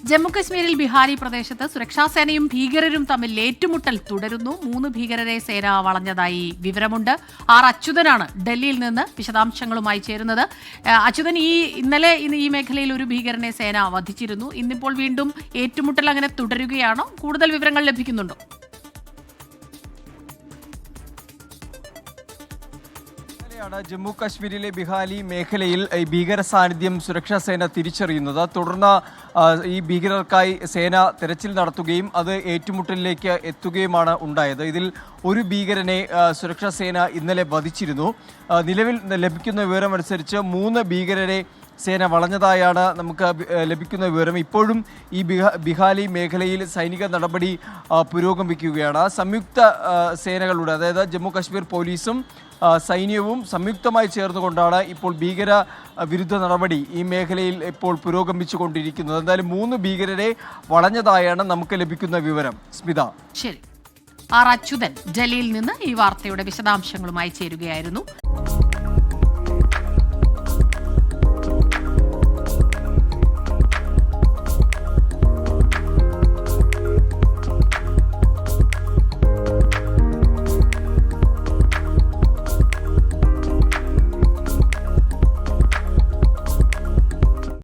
ജമ്മുകശ്മീരിൽ ബിഹാരി പ്രദേശത്ത് സുരക്ഷാസേനയും ഭീകരരും തമ്മിൽ ഏറ്റുമുട്ടൽ തുടരുന്നു. 3 ഭീകരരെ സേന വളഞ്ഞതായി വിവരമുണ്ട്. അച്യുതനാണ് ഡൽഹിയിൽ നിന്ന് വിശദാംശങ്ങളുമായി ചേരുന്നത്. അച്യുതൻ, ഇന്നലെ ഈ മേഖലയിൽ ഒരു ഭീകരനെ സേന വധിച്ചിരുന്നു. ഇന്നിപ്പോൾ വീണ്ടും ഏറ്റുമുട്ടൽ അങ്ങനെ തുടരുകയാണോ? കൂടുതൽ വിവരങ്ങൾ ലഭിക്കുന്നുണ്ടോ? ജമ്മു കാശ്മീരിലെ ബിഹാലി മേഖലയിൽ ഭീകര സാന്നിധ്യം സുരക്ഷാ സേന തിരിച്ചറിയുന്നത്. തുടർന്ന് ഈ ഭീകരർക്കായി സേന തെരച്ചിൽ നടത്തുകയും അത് ഏറ്റുമുട്ടലിലേക്ക് എത്തുകയുമാണ് ഉണ്ടായത്. ഇതിൽ ഒരു ഭീകരനെ സുരക്ഷാ സേന ഇന്നലെ വധിച്ചിരുന്നു. നിലവിൽ ലഭിക്കുന്ന വിവരമനുസരിച്ച് 3 ഭീകരരെ സേന വളഞ്ഞതായാണ് നമുക്ക് ലഭിക്കുന്ന വിവരം. ഇപ്പോഴും ഈ ബിഹാലി മേഖലയിൽ സൈനിക നടപടി പുരോഗമിക്കുകയാണ്. സംയുക്ത സേനകളുടെ, അതായത് ജമ്മു കാശ്മീർ പോലീസും സൈന്യവും സംയുക്തമായി ചേർന്നുകൊണ്ടാണ് ഇപ്പോൾ ഭീകര വിരുദ്ധ നടപടി ഈ മേഖലയിൽ ഇപ്പോൾ പുരോഗമിച്ചു കൊണ്ടിരിക്കുന്നത്. എന്തായാലും 3 ഭീകരരെ വളഞ്ഞതായാണ് നമുക്ക് ലഭിക്കുന്ന വിവരം. സ്മിത. ശരി. അച്യുതൻ ഡൽഹിയിൽ നിന്ന് ഈ വാർത്തയുടെ വിശദാംശങ്ങളുമായി ചേരുകയായിരുന്നു.